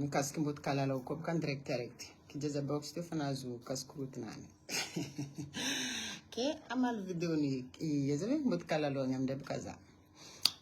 mikasiky mboto kalalao koa baka direct kijaza box teo fa nahazo kasokorotonany ke amal video ni yazave mboto kalalao ngamde baka za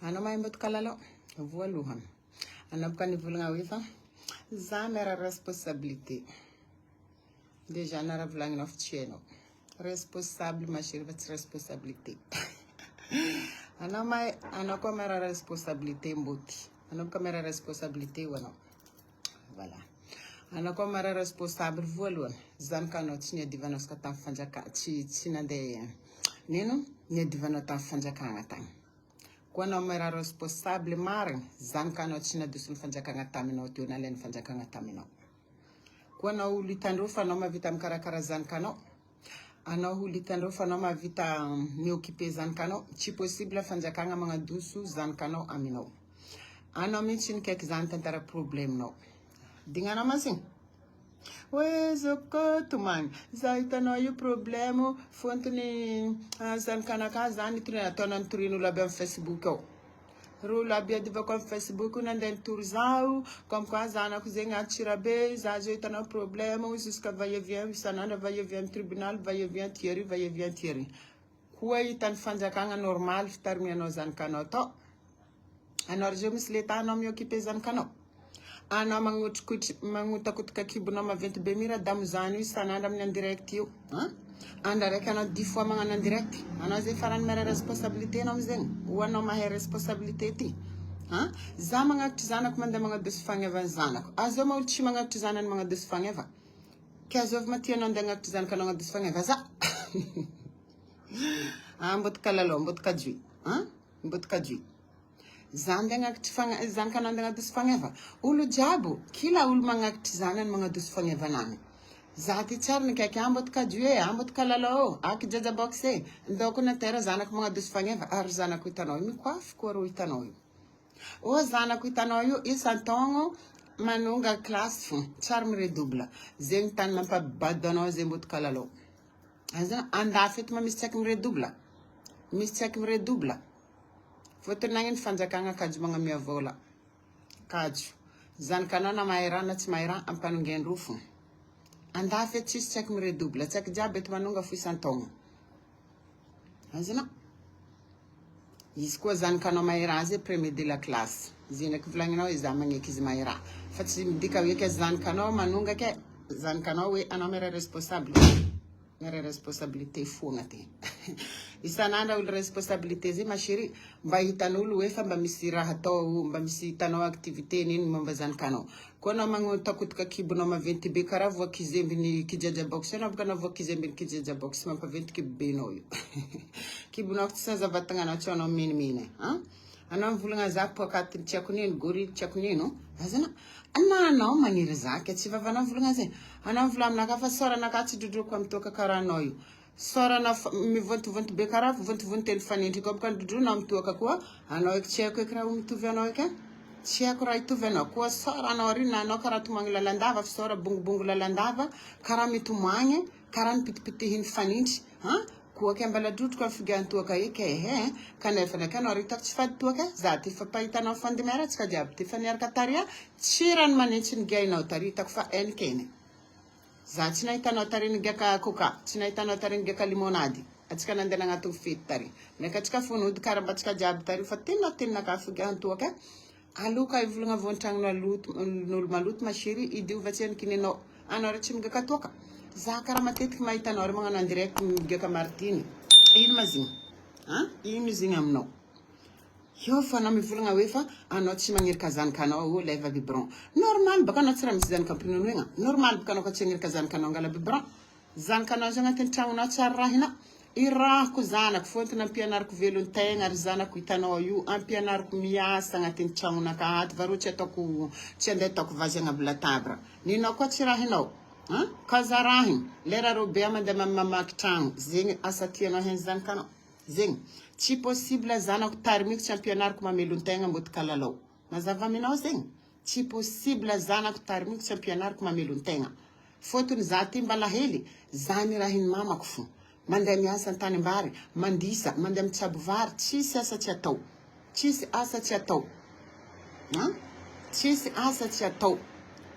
ana may mboto kalalao voalohany ana baka ni volagna hoe fa za mera responsabilité déjà nara volagna fitieno responsable ma chérie votre responsabilité ana ko mera responsabilité mboti ana ko mera responsabilité wana voilà ana ko mera responsable voalohany zany kanao tsy ny divana ska tam fanjaka tsy nande nino ny divana tam fanjakana tany ko anao mera responsable marigny zany kanao tsy nadoso fanjakana taminao teo na len fanjakana taminao ko anao litandro fa anao mavita mikarakara zany kanao anao hulitandro fa anao mavita mioccuper zany kanao tsy possible fanjakana magnadoso zany kanao aminao anao mihitsy ny kaiky zany tantara problème nao dignana masin we zoko tumani za hitanao io problème fontony zany kanaka zany tony ataona ny torino labi am Facebook ao ro labi adivako am Facebook nandeha tour zao comme quoi zanako zegny atsirabe za zo hitanao problème jusqu'à va-et-vient isanandra va-et-vient tribunal va-et-vient Thierry koa hitany fanjakana normal fitarimianao zany kanao to anao je misy leta anao mioccuper zany kanao anao magnotakotoka kibonao maventy be mira damo zany isanandra amin'ny direct io anda raiky anao 10 fois magnano direct anao zay farany mera responsabilité anao zegny o anao mahay responsabilité ty za magnatry zanako mandeha magnadoso fagnevany zanako azo maolo tsy magnatry zanany magnadoso fagneva ke azovy matianao andeha agnatry zanako anao magnadoso fagneva za mboto kalalao mboto kadjui mboto kadjui zande ngakitry zany kanao andeha agnatry fagneva olo jiabo kila olo magnatry zanany magnadoso fagneva nany za ty tsara ny kaiky ambot kadjue ambot kalalao aki jaja boxe ndoko na tera zanako magnadoso fagneva ary zanako hitanao io mikoafy koa ro hitanao io o zanako hitanao io isan-taogno manonga classe fo tsara miredouble zegny tany mampabado anao zay mbot kalalao azana andafy eto misy tsaiky miredouble fotony nagniny fanjakana kajo magnamia vola kajo zany kanao na mahairana tsy mahairan ampanongendro fo andafy eto tsisy tsaiky miredouble tsaiky jiaby eto manonga fo isan-taogno azana izy koa zany kanao mahairan zay premier de la classe zegny eky volagninao hoe za magneky izy mahairan fa tsy midika hoe ke zany kanao manonga ke zany kanao hoe anao mera responsabilité fogna ty isanandra olo responsabilité zay ma chérie mba hitan'olo hoe fa mba misy raha atao mba misy hitanao activité niny momba zany kanao ko anao magnotakotoka kibonao maventy be karaha voakizembiny kijaja box anao baka anao voakizembiny kijaja box mampaventy kibo benao io kibonao tsy sazavatagnanao tsy anao menimeny anao mivolagna za pokaty tiako nino gorille tiako nino azana anao maniry zaka tsy vavanao volagna zay anao volaminaka fa soranaka tsy drodroko amitoka karaha anao io sorana mivontovonto be karaha vontovonto fanindry ko baka drodrona amitoka koa anao eky tsy haiko eky raha mitovy anao eky tsy haiko raha hitovy anao koa soranao ry na anao karaha tomagny lalandava fa sora bongobongo lalandava karaha mitomagny karaha nipitipitihiny fanindry koa ke mbala drodroko afigantoaka eky kanefa naka anao ritako tsy faditoaka za ty fa pahitanao fandimera tsika jiaby ty fa niaraka taria tsy rano manitsy ny gainao taritako fa enikene za tsy nahitanao tari ny gaka coca tsy nahitanao tari ny gaka limonady atsika nandeha nagnaty fety tari naka atsika fonody karambatsika jiaby tari fa tinaka afigantoaka aloka ivolagna vontragnona n'olo maloto ma chérie idiovatsy anikinenao anao ry tsy migaka toaka za karaha matetiky mahitanao ry magnano en direct migaka martiny ino ma zigny ino zigny aminao io fa anao mivolagna hoe fa anao tsy magnirika zanakanao o leva biberon normal baka anao tsy raha misy zanaka ampinono egna normal baka anao ka tsy agnirika zanakanao angala biberon zanakanao zay agnatin'ny tragnonao tsara rahina irahako zanako fontony ampianariko velon-tegna ry zanako hitanao io ampianariko miasa agnatin'ny tragnonaka ato varô tsy ataoko tsy andeha ataoko vazy agnaby latabra ninao koa tsy rahinao kaza rahiny lera robe mandeha mamaky tragno zegny asa tianao hen zanakanao zegny tsy possible zanako tary mihitsy ampianariko mamelon-tegna mboty kalalao mazava aminao zegny tsy possible zanako tary mihitsy ampianariko mamelon-tegna fotony za ty mbala hely zany rahiny mamako fo mandeha miasa antany ambary mandisa mandeha mitsabo vary tsisy asa tsy atao tsisy asa tsy atao.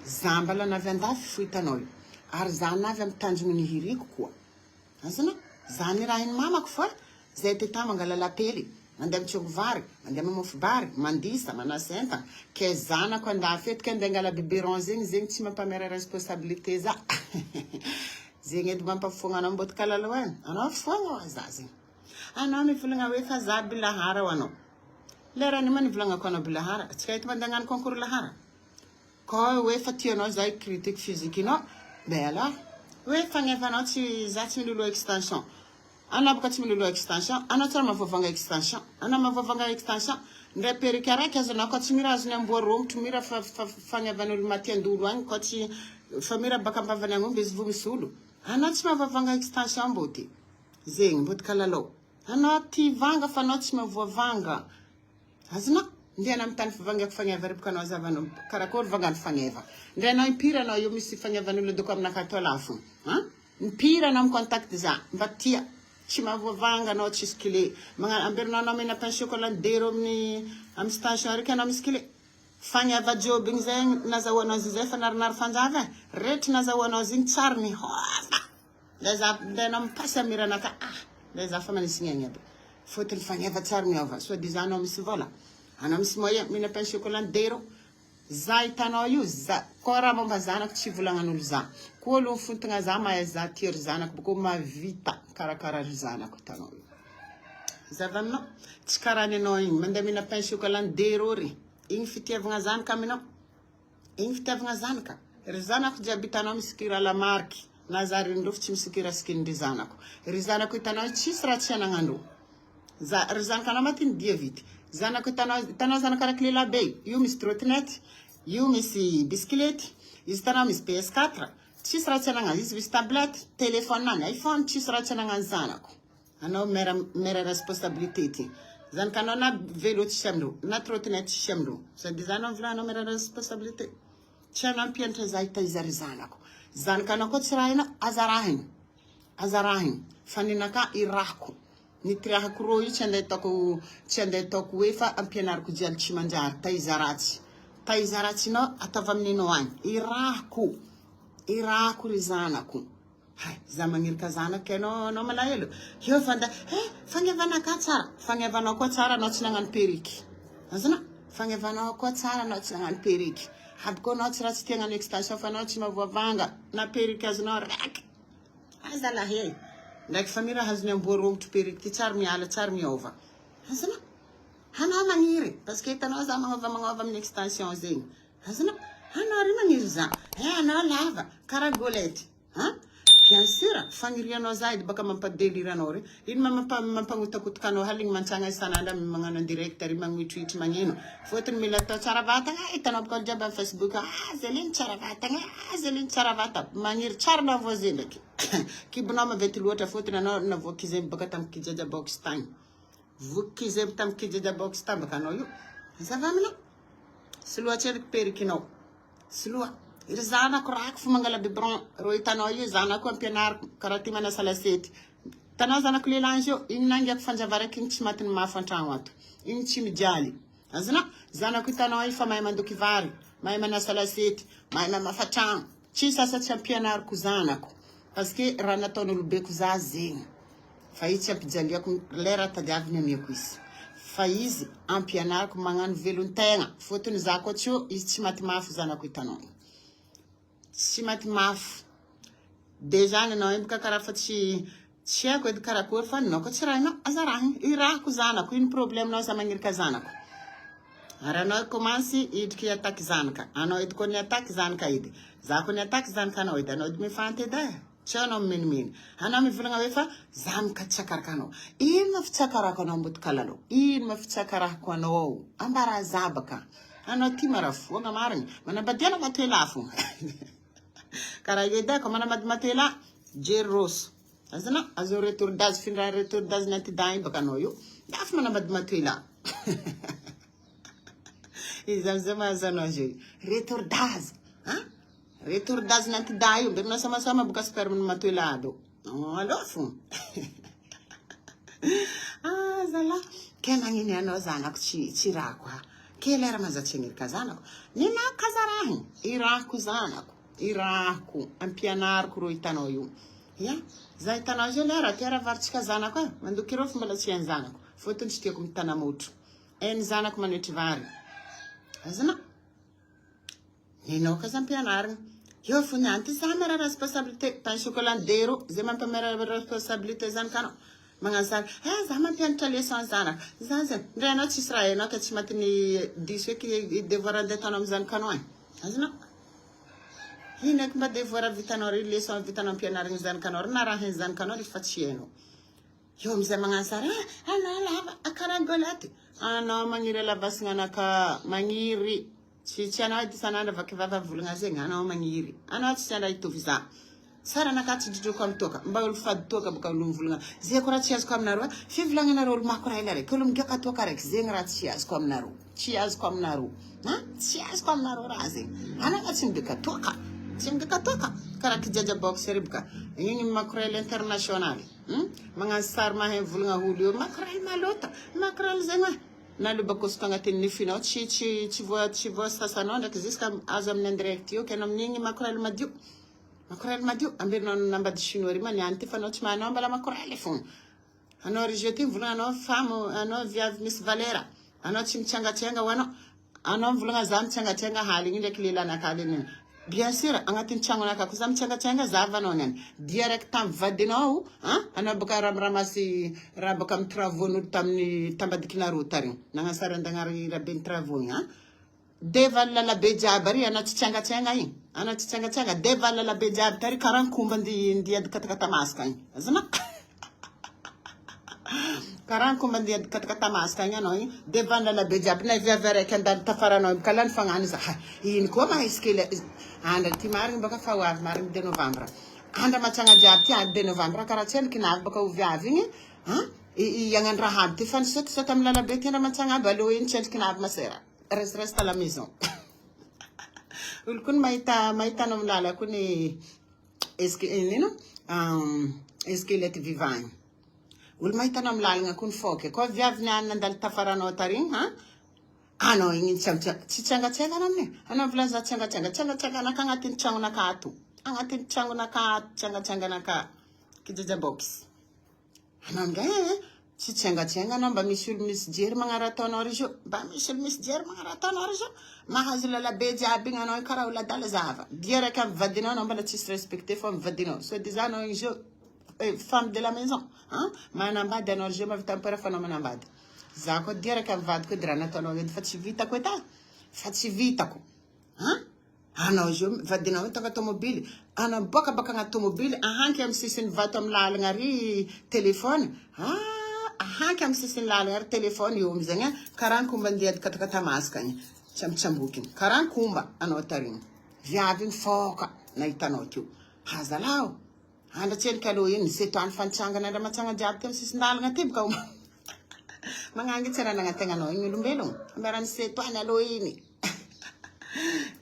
Za mbala navy andafy fo hitanao io. Ary za navy amin'ny tanjony ny hiriko koa. Azana, za ny raha ny mamako fa zay teta mangala lapely, mandeha mitsogo vary, mandeha mamofo bary, mandisa, manasenta, ke zanako andafy eto ke andeha angala biberon zegny tsy mampamera responsabilité za. Zegny edy mampafoagna anao mbot kalalo any. Anao foagna za zegny. Anao mivolagna hoe fa za bilahara ho anao. Lera ny man volagna ko anao bilahara, tsy ka eto mandeha hagnano concours lahara. Ko hoe fa tianao za critique physique inao, ben alors, hoe fagnevanao za tsy milolo extension. Anao baka tsy milolo extension, anao tsara mavovanga extension. Anao mavovanga extension, ndray perika araiky azonao ko tsy mira azony amboa romotro mira fagnevan'olo matiandolo agny ko tsy fa mira baka ambavany agny izy vo misy olo. Anao tsy mavovanga extension mboty. Zegny mboty kalalao. Anao ti vanga fa anao tsy mavoavanga. Azona, ndray anao mitany fivangako fagneva ripaka anao zavanao karakory vangano fagneva. Ndray anao impira anao io misy fagnevan'olo doko aminaka atao lafo. Impira anao contact za, mba tia. Tsy mavoavanga anao tsisy kile. Amberinao anao mena pain chocolat dero amin'ny station arika anao misy kile. Fagneva job igny zay nazahoanao zay fa narinary fanjava. Rehetra nazahoanao zigny tsara ny hoava. Ndray anao mipasy amiranaka. Ndray za fa manisigny agny aby. Fotony fagneva tsara miova. So di za anao misy vola. Anao misy moyen mena pain chocolat dero. Za hitanao io, ko raha momba zanako tsy volagnan'olo za. Ko olo fontogna za mahay za tiry zanako boko mavita karakara ry zanako hitanao io. Zavanao, tsy karany anao igny, mandeha mena pain chocolat dero ry. Igny fitiavagna zanaka aminao. Igny fitiavagna zanaka. Ry zanako jiaby hitanao misikira la marky. Na za rindrofo tsy misikira skinry zanako. Ry zanako hitanao tsisy raha tsy ananandro. Ry zanaka anao matiny dia vity. Zanako hitanao zanaka rakile labe. Io misy trottinette. Io misy bisikilety. Izy hitanao misy PS4. Tsisy raha tsy ananany. Izy misy tablette. Téléphone nany. iPhone tsisy raha tsy ananany zanako. Anao mera responsabilité ty. Zanaka anao na vélo tsisy amindro. Na trottinette tsisy amindro. Sady zanao anao mera responsabilité. Tsy anao mpianatra za hitahizary zanako. Zanaka anao koa tsy raha ina azarahiny. Azarahiny. Faninaka irahako. Nitirahako ro io tsy andeha taoko hoe fa ampianariko jialy tsy manjary. Taizaratsy. Taizaratsinao atava amininao agny. Irahako ry zanako. Za magnirika zanako anao malahelo. Io fanda, fagnevanao ka tsara. Fagnevanao koa tsara anao tsy nagnano periky. Azana, fagnevanao koa tsara anao tsy nagnano periky. Aby koa anao tsy raha tsy tia hagnano extension fa anao tsy mavoavanga. Na periky azonao raiky. Aza lahe. Ndraiky fa mira hazony amboa romotro periky ty tsara miala, tsara miova. Azana, anao magniry. Parce que hitanao za magnova amin'ny extension zegny. Azana, anao ry magniry za. Anao lava, karaha golety. Bien sûr, fagnirianao za edy baka mampadeliry anao ry. Ino mampangotakotoka anao haligny mantsagna isanandra magnano direct ry magnitroitry magnino. Fotony mila atao tsara vatagna, hitanao baka jiaby amin'ny Facebook, zeliny tsara vatagna, zeliny tsara vatagna. Magniry tsara na voa zay ndraiky. Kibonao mavety loatra fotony anao navoakizemy baka tamin'ny kijaja box tagny. Voakizemy tamin'ny kijaja box tagny baka anao io. Zava aminao. Sy loatra eriky perikinao. Sy loa. Ry zanako rako fo mangala biberon. Ro hitanao io zanako ampianariko karaha ty manasa lasety. Hitanao zanako lelange io, igny nangiako fanjavaraky igny tsy matiny mafy an-tragno ato. Igny tsy mijaly. Azana, zanako hitanao io fa mahay mandoky vary, mahay manasa lasety, mahay mamafa tragno. Tsisy asa tsy ampianariko zanako. Parce que raha nataon'olobeko za zegny. Fa izy tsy ampijaliako lera tadiaviny amiako izy. Fa izy ampianariko magnano velon-tegna. Fotony za koa tsy io, izy tsy maty mafy zanako hitanao. Tsy maty mafy. Deja nanao embaka karaha fa tsy haiko edy karakory fa nanao ko tsy rahinao azarahiny. Irahako zanako, ino problemenao za magnirika zanako. Ary anao komansy idriky attaque zanaka. Anao edy koa ny attaque zanaka edy. Za koa ny attaque zanaka anao edy. Anao edy mifanta edy e. Tsy anao mimenimeny. Anao mivolagna hoe fa zanaka tsakaraka anao. Ino mafitsakarako anao mboty kalalao? Ino mafitsakarako anao? Ambara zabaka. Anao ty marafoagna marigny. Manambadiana matoela fo. Karaha edy ko manamady matoela jery roso. Azana, azo retour d'âge finra retour d'âge nantidainy baka anao io. Dafa manamady matoela. Izy amizay mahazanao zay. Retour d'âge. Retour d'âge nantidainy io. Mbena sama-sama boka sperme ny matoela ado. Alô fo. Zala. Ke magniny anao zanako tsy rako. kelera mazatsengirika zanako ny makazarahy irahako zanako irahako ampianariko ro hitanao io ya za hitanao zio lera tiara varitsika zanako mandoky ireo fomba tsy hainy zanako fotony tsy tiako mitana motro eny zanako manetry vary azana nenao kaza ampianarina io fony anty za mera responsabilité tan chocolat dero zay mampamera responsabilité zanakanao magnasara za mampianatra leçon zanaka za zany ndray anao tsisy raha hainao ka tsy matiny diso eky devoir andetanao amin'ny zanakanao any azana ino eky mba devoir vitanao ry leçon vitanao ampianariny zanakanao ry na raha hainy zanakanao rehefa tsy hainao io amizay magnasara anao lava akarangolaty anao magniry lavasignanaka magniry tsy anao edy sanandro vakivava volagna zegny anao magniry anao tsy anao hitovy za sara nakatsy drodroko amy toka mba olo fady toka boka olo mivolagna zay ko raha tsy azoko aminareo fivolagnanareo olo mako raha ila raiky olo migaka toka raiky zegny raha tsy azoko aminareo tsy azoko aminareo tsy azoko aminareo raha zegny anao tsy migaka toka tsy migaka toka karaha kijaja boxer boka igny makorel international magnano sary mahay volagna olo io makorel malota makorel zegny na lo bakosoko agnatin'ny nifinao tsy voa sasanao ndraiky ziska azo amin'ny indirect io kenao amin'igny makorel madio amberinao nambady chinois ry maniany ty fa anao tsy mahanao mbala makorel fogna anao rejeté volagna anao femme anao viavy misy valera anao tsy mitsangatsenga ho anao volagna za mitsangatsenga haly igny ndraiky lelanakaly igny bien sûr agnatin'ny trangonakako za mitsangatsenga zavanao niany direct tamy vadinao anao boka ramasy raha boka amy travaux n'olo tamin'ny tambadikinareo tary nagnasara andagnary raben'ny travaux igny deval lalabe jiaby ary anao tsy tsangatsenga igny anao tsy tsangatsenga deval lalabe jiaby tary karaha komba ndiady katakata masaka igny azana karaha komba ndiady katakata masaka igny anao igny deval lalabe jiaby na viavy araiky andalo tafaranao kalany fagnano za iny koa mahaisikely andra ty marigny baka fa hoavy marigny de novembre andra matsagna jiaby ty de novembre karaha tsy eny kinavy baka ho viavy igny agnano raha aby ty fa nisotisoty amy lalabe ty andra matsagna aby alo iny tsy endriky kinavy masera reste à la maison olo koa mahitanao amy lala koa ny esquelette vivant olo mahitanao amy lalagna koa ny foky koa viavy ny anina andalo tafaranao tarigny anao igny tsy tsangatsenga anao aminy anao volaza tsangatsenga anaka agnatin'ny trangonaka ato agnatin'ny trangonaka ato tsangatsenganaka kijaja box anao amizay tsy tsangatsenga anao mba misy olo misy jery magnarataonao ry zio mba misy olo misy jery magnarataonao ry zio mahazo lalabe jiaby igny anao karaha olo adala zava dia raiky amy vadinao anao mbala tsisy respecté fa amy vadinao so de zanao igny zio femme de la maison manambady anao ry zio mavita ampera fa anao manambady za koa dia raiky amy vadiko edy raha nataonao edy fa tsy vitako eta fa tsy vitako anao zio vadinao hitaka tomobily anao boka baka agnaty tomobily ahanky amy sisiny vato amy lalagna ry telefony ahanky amy sisiny lalagna ary telefony io amizagny karaha komba ndiady katakata masaka igny tsambotsambokiny karaha komba anao tarigny viavy igny foka nahitanao teo hazalao andra tsy endriky aloha iny zetoany fantsangana andra matsagna jiaby ty amy sisiny lalagna ty boka magnangy tsy raha nagnategnanao igny olombelogno ambarany setoany aloha iny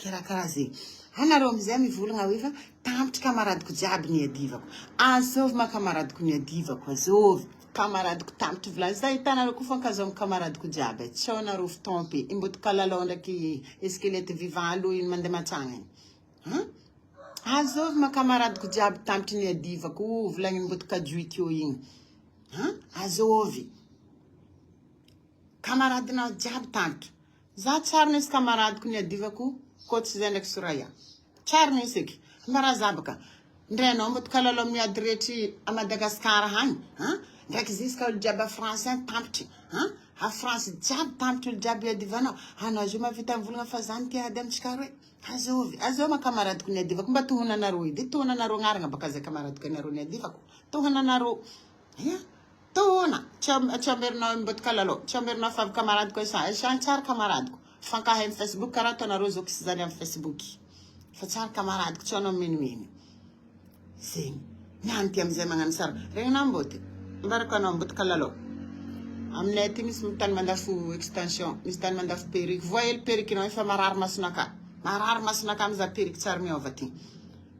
karaha zegny anareo amizay mivolagna hoe fa tampitry kamaradiko jiaby niadivako azovy ma kamaradiko niadivako azovy kamaradiko tampitry volany za hitanareo koa fa nkazo amy kamaradiko jiaby tsao nareo fitompe imboto kalalao ndraiky esquelette vivant aloha iny mandeha matsagna igny azovy ma kamaradiko jiaby tampitry niadivako volagny imboto kajuity io igny azovy kamaradinao jiaby tampitry za tsara nisy kamaradiko niadivako koa tsy zay ndraiky Soraya tsara nisy eky mbara zabaka ndray anao mboto kalalao miady rehetry a Madagasikara hany ndraiky ziska olo jiaby a France tampitry a France jiaby tampitry olo jiaby iadivanao anao zio mavita mivolagna fa zany ty ady amitsika roe azovy ma kamaradiko niadivako mba tohonanareo edy tohonanareo gnaragna baka zay kamaradiko anareo niadivako tohonanareo tohona tsy amberinao mboto kalalao tsy amberinao favy kamaradiko isa tsara kamaradiko fankahay amy Facebook karaha ataonareo zao kisy zany amy Facebook fa tsara kamaradiko tsy anao menimeny zegny niany ty amizay magnano sara regninao mboty mbarako anao mboto kalalao aminay aty misy tany mandafo extension misy tany mandafo perrique voyely perrique nao efa marary masonaka amiza perrique tsara miova ty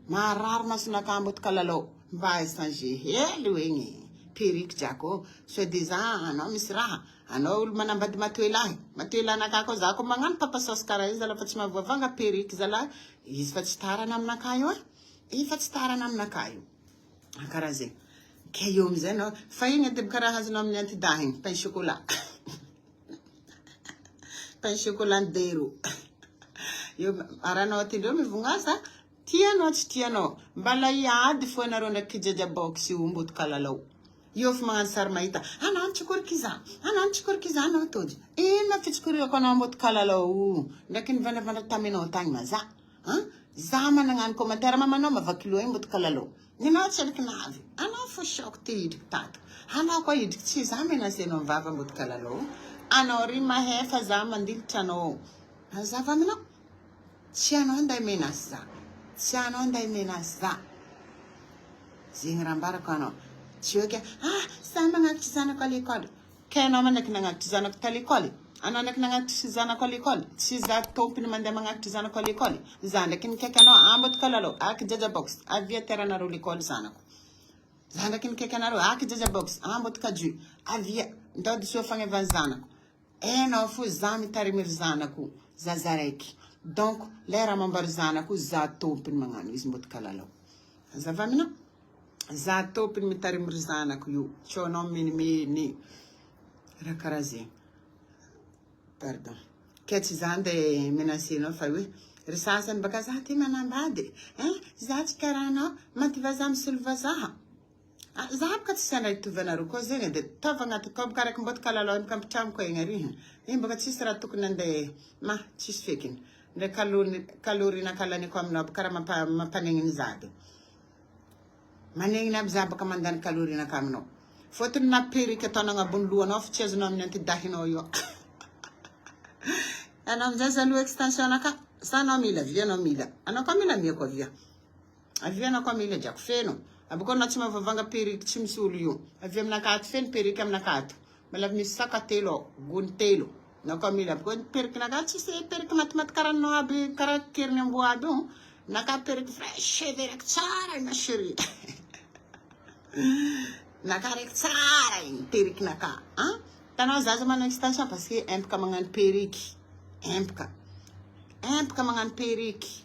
marary masonaka mboto kalalao mba échanger hely hoegny perrique jako so deja anao misy raha anao olo manambady matoelahy koa za koa magnano papasosy karaha izy zala fa tsy mahavoavanga periky zala izy fa tsy tarana aminakahy io ifa tsy tarana aminakahy io karaha zay ke io amizay anao fa igny edy karaha azonao amin'ny antidahy igny pain chocolat pain chocolat ndero io aranao atindreo mivognaza tianao tsy tianao mbala iady fo anareo ndraiky jajabox io mboto kalalao io fa magnano sary mahita anao tsokorikiza anao tody ina fitsikoriako anao mboto kalalao ndraiky nivandravandra taminao tagny ma za managnano commentaire mamanao mavakilo igny mboto kalalao ninao tsy aliky navy anao fo choc te hidriky tato anao koa hidriky tsy za menasenao mivava mboto kalalao anao ry mahefa za mandilitra anao zava aminao tsy anao nday menasy za tsy anao nday menasy za zegny raha ambarako anao tsy hoe ke sa magnatitry zanako à l'école ke anao manaiky nagnatitry zanako ta l'école anao ndraiky nagnatitry zanako à l'école tsy za tompony mandeha magnatitry zanako à l'école za ndraiky nikaiky anao amboto kalalao aky jaja box avia teranareo l'école zanako za ndraiky nikaiky anareo aky jaja box amboto kajui avia ndody soa fagnevan zanako enao fo za mitarimy ry zanako zaza raiky donc lera mambary zanako za tompony magnano izy mboto kalalao zava aminao za tompony mitarimy ry zanako io tsy anao menimeny raha karaha zegny pardon ke tsy za nde menacenao fa hoe ry sasany baka za ty manambady za tsy karaha anao maty vazaha misolo vazaha za baka tsy sanay tovy anareo koa zegny de tova agnaty koa baka raiky mboto kalalao iny kampitramiko egny ariha igny baka tsisy raha tokony andeha tsisy fekiny nde kalorina kalaniko aminao baka raha mampaneniny zabe maneniny aby za baka mandany kalorina ka aminao fotony na perika ataonao agnabony lohanao fa tsy azonao amin'ny antidahinao io anao amizay zaloha extension naka sa anao mila avia anao mila anao koa mila miako avia anao koa mila diako feno aboko anao tsy mahavavanga periky tsy misy olo io avia aminakato feno periky aminakato mala misy saka telo ao gony telo anao koa mila aboko periky nakato tsisy periky matimaty karanao aby karaha keriny amboa aby io naka periky fresh raiky tsara ma chérie naka raiky tsara igny periky naka tanao zaza manao extension parce que empaka magnano periky empaka magnano periky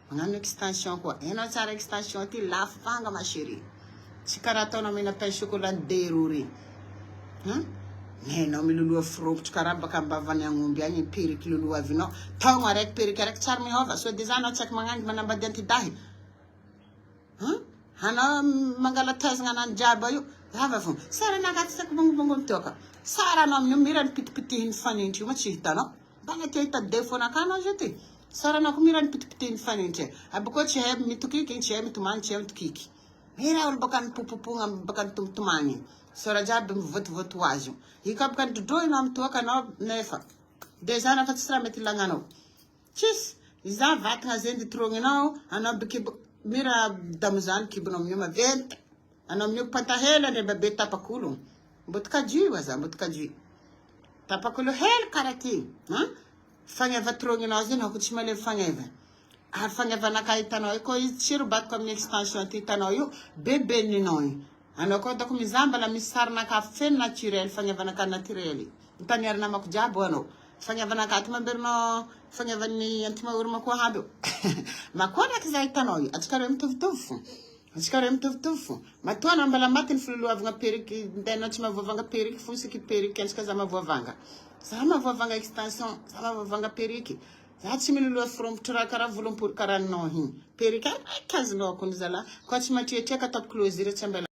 magnano extension koa enao tsara extension ty lafo vanga ma chérie tsy karaha ataonao mena pain chocolat ndero re nenao miloloha firopotro karaha baka ambavany agnomby agny periky loloha avinao taogno araiky periky araiky tsara mihova so de za anao tsy aiky magnangy manambady antidahy anao mangala tazagna anany jiaby io zava fo sara nagaty saky bongobongo mitoka sara anao amin'io mirany pitipitihiny fanintry io ma tsy hitanao mbana tia hita defo-naka anao zay ty sara anao ko mirany pitipitihiny fanintry aboko tsy hay mitokiky tsy hay mitomany tsy hay mitokiky mira olo baka nipopopogna baka nitomtomagny sara jiaby mivotovoto azy io ka baka nidrodrohinao mitoka anao nefa de za nafa tsy raha mety ilagnanao tsisy iza vatagna zeny ditrogninao anao bekibo mira damozany kibonao amin'io maventy anao amin'io pantahela andre babe tapakolo mboto kajui waza mboto kajui tapakolo hely karaha ty fagneva trogninao zeny ako tsy malevy fagneva ary fagnevanaka hitanao io koa izy tsy robatiko amin'ny extension ty hitanao io bebe ninao igny anao koa dako mizambala misy sarinaka feno naturel fagnevanaka naturel mitaniary namako jiaby anao fagnevanaka ty mamberinao fagnevany antimaorima koa aby makonaky za hitanao io atsika mitovitovy fo matoana mbala matiny filoloavagna periky ndenao tsy mahavoavanga periky fosiky periky antsika za mahavoavanga extension za mahavoavanga periky za tsy miloloha firompotro raha karaha volompory karaha anao igny periky araiky azonao akony zala koa tsy matriatriaka ataoko closure tsy ambela